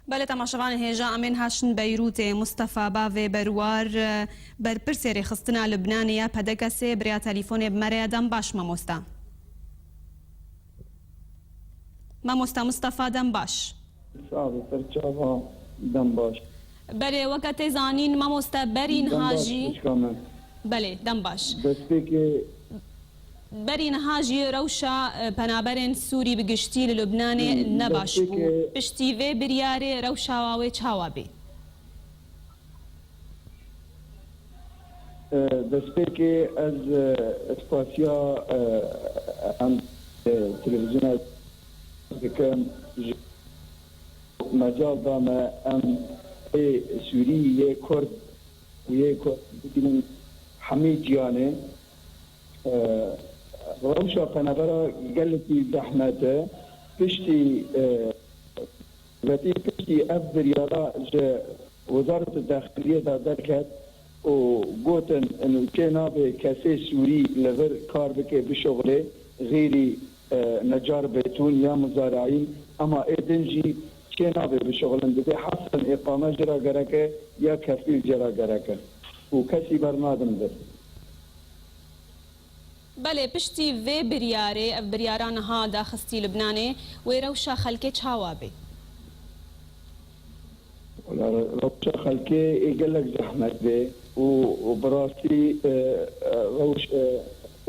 بله تماشاوان هێژا ئەمێن هاشن بەیروتێ مستەفا باوێ بەروار بەرپرسێری خستنا لبنانیە پەدەکەسێ بریا تەلیفۆنێ بمەرەیە دەم باش مەمۆستا مستەفا دەم باش دەم باش بەلێ وەکە تێزانین مەمۆستا بەرین هاژی بەلێ دەم باش بەرین هاژی ڕەوشە پەنابەرێن سووری بگشتی لە لوبنانێ نەباش بوو پشتی وێ بریارێ ڕەوشاواوێ چاوا بێ دەستپێکێ ئەز ئەسپاسیا ئەم تەلەڤیزیۆنە دەکەم مەجاڵ دامە ئەم سووری یê کورد yê bidînin hemî ciyanê rewşa qenebera gelekî zehmet e piştî vetî piştî ev biryara ji Wezareta Daxiliyê de derket û gotin kê nabe kesê Sûrî li vir kar bike bişoxilê غêrî necar betûn ya muzarayîn ama êdin jî kê nabe bişoxilin dibe hestin îqame jî ra gereke ya kefîl jî ra gereke û kesî bernadim dir. بەلێ پشتی vê biryarê ev biryara niha daxistî Libnanê wê rewşa xelkê çawa bê rewşa xelkê ê gelek zehmet bê û bi rastî rewş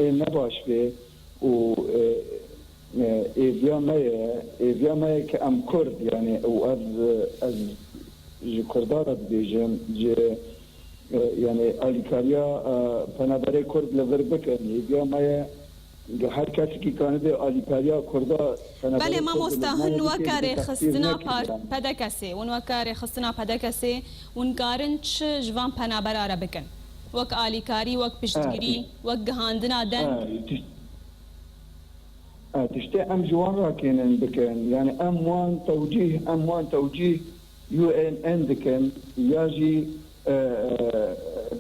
ê nebaş bê û êviya me ye ki em Kurd yani û ez ji Kurda re dibêjim yani alîkariya penaberê Kurd li vir bikin êviya me ye her kesekî kanibê alîkariya Kurda بەلێ مامۆستا هەن وەکارێ خستنا پەدەکەسێ ون وەکارێ خستنا پەدەکەسێ ون کارن چ ji van penabera re bikin wek alîkarî wek piştgirî wek gihandina deng tiştê em ji wan rakênin bikin yani em wan tewcîh UN dikin ya jî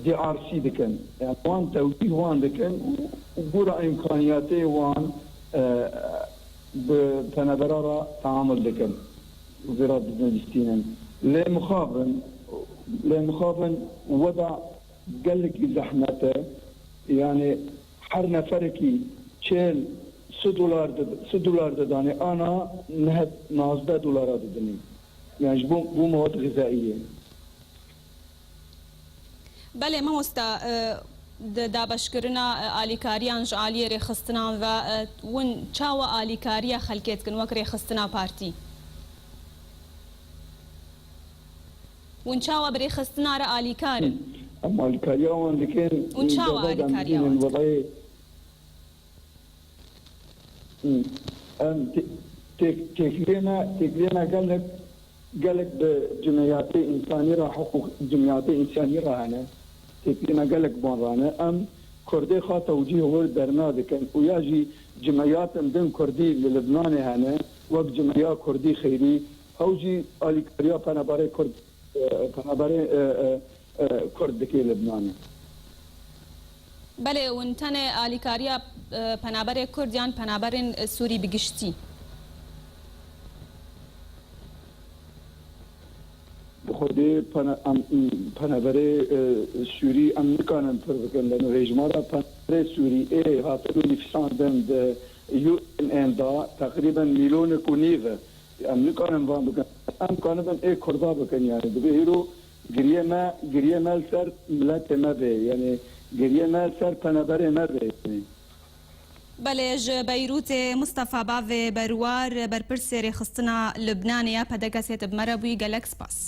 DRC dikin yani wan tewcîh wan dikin û gora imkaniyatê wan bi penebera ra teamül dikin vê ra bidînin lê mixabin weda gelekî zehmet e yani her neferekî çêl $100 didanê ana nehet $19 didinî yani ji bo mewad غذائiyê بەلێ مەمۆستا دابەشکردنا ئالیکاریان ji aliyê rêxistinan ve wan çawa alîkariya xelkê dikin wek rêxistina partî wan çawa bi rêxistina re alîkarin em alîkariya wan dikin wan çawa alîkariya wan wedayê em têkiliyena gelek bi cimeyatê însanî ra hiqûq cimeyatê însanî ra hene têkiliyena gelek ban rane em Kurdê xa tewcîh wir derna dikin û ya jî cimeyatên din Kurdî li Libnanê hene wek cimeya Kurdî xêrî hew jî alîkariya peneberê Kurd dike Libnanê بەلێ ون tenê alîkariya penaberê Kurd yan penaberên Sûrî bigiştî خودی پنبره سوری ام نکانن پر بکن لن رژمارا پنبره سوری هاتلو نفساندن ده UN دا تقریبا میلیون کنیوه ام نکانن وان بکن ام کانبن کردا بکن yani دبی هیرو گریه مال سر ملت ما به yani گریه مال سر پنبره ما به بەلێ ji Beyrûtê Mustەfa bavê berwar berpirsê rêxistina Libnanê ya pedekesê tibmere bûyî gelek spas